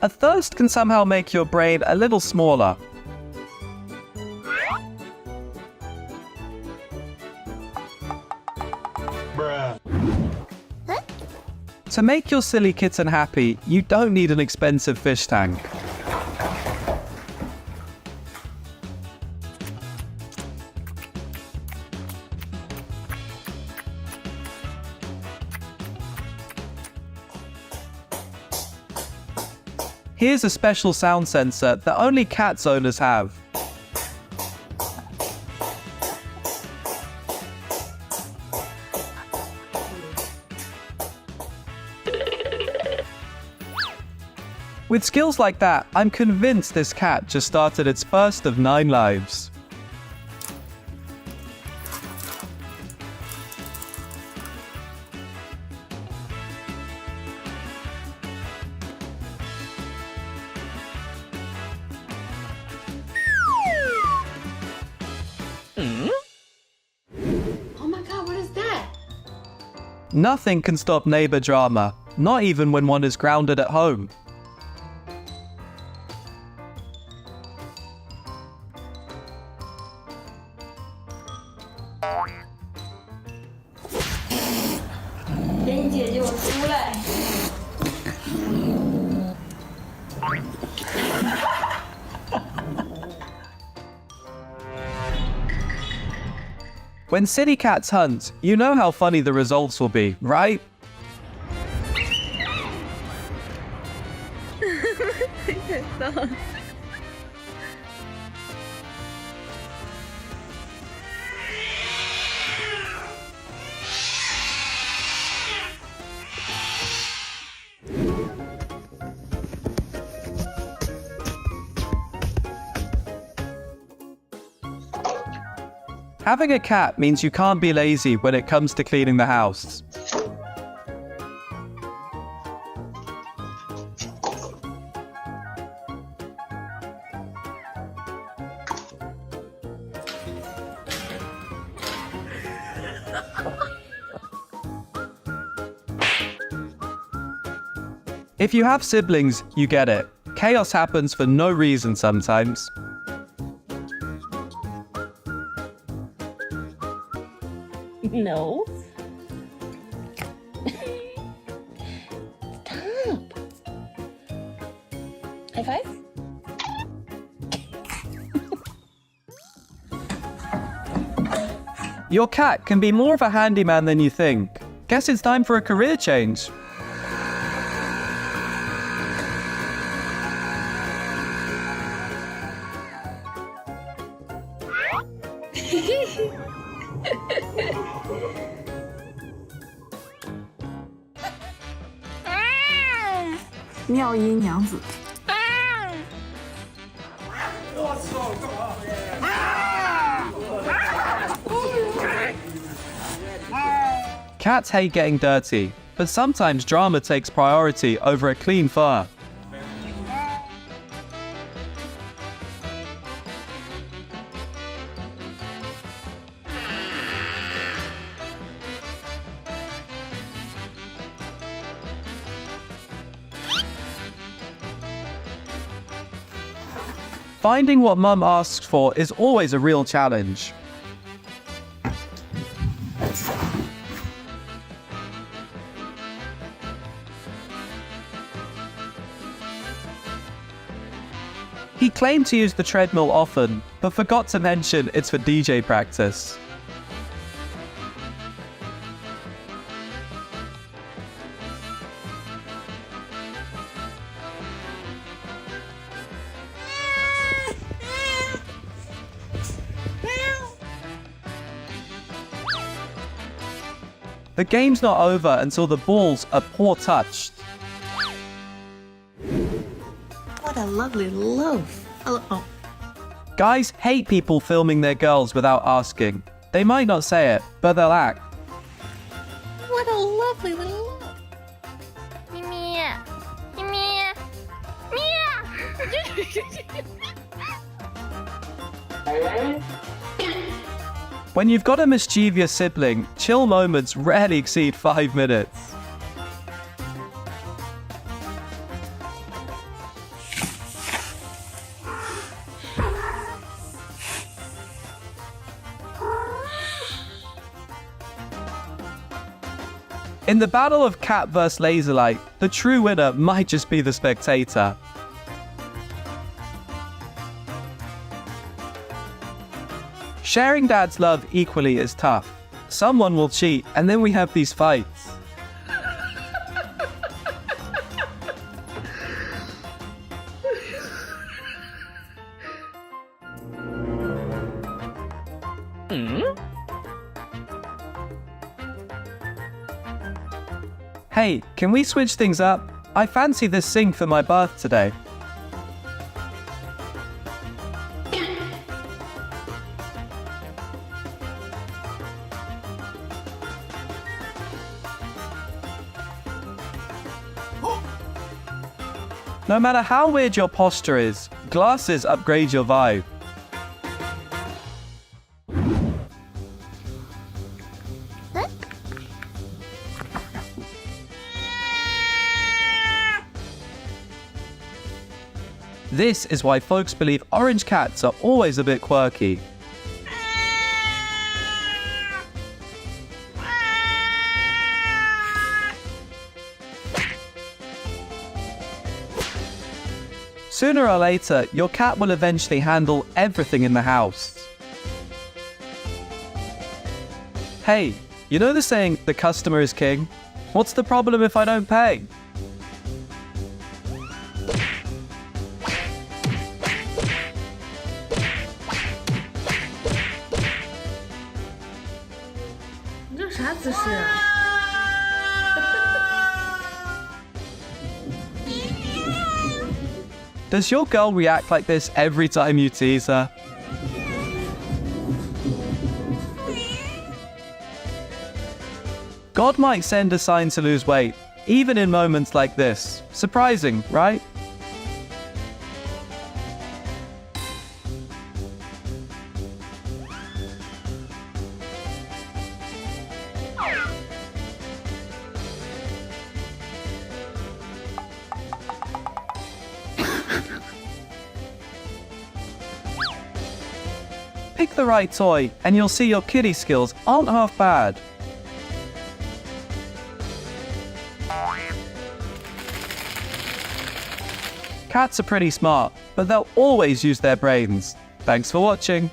A thirst can somehow make your brain a little smaller. To make your silly kitten happy, you don't need an expensive fish tank. Here's a special sound sensor that only cats owners have. With skills like that, I'm convinced this cat just started its first of 9 lives. Oh my god, what is that? Nothing can stop neighbor drama, not even when one is grounded at home. When city cats hunt, you know how funny the results will be, right? Having a cat means you can't be lazy when it comes to cleaning the house. If you have siblings, you get it. Chaos happens for no reason sometimes. No. Stop. High five? Your cat can be more of a handyman than you think. Guess it's time for a career change. Cats hate getting dirty, but sometimes drama takes priority over a clean fur. Finding what Mum asks for is always a real challenge. He claimed to use the treadmill often, but forgot to mention it's for DJ practice. The game's not over until the balls are paw touched. What a lovely loaf. Oh. Guys hate people filming their girls without asking. They might not say it, but they'll act. lovely little love. 咪咪，咪咪，咪。When you've got a mischievous sibling, chill moments rarely exceed 5 minutes. In the battle of cat vs laserlight, the true winner might just be the spectator. Sharing dad's love equally is tough. Someone will cheat, and then we have these fights. Hey, can we switch things up? I fancy this sink for my bath today. No matter how weird your posture is, glasses upgrade your vibe. This is why folks believe orange cats are always a bit quirky. Sooner or later, your cat will eventually handle everything in the house. Hey, you know the saying, the customer is king? What's the problem if I don't pay? Does your girl react like this every time you tease her? God might send a sign to lose weight, even in moments like this. Surprising, right? Pick the right toy, and you'll see your kitty skills aren't half bad. Cats are pretty smart, but they'll always use their brains. Thanks for watching.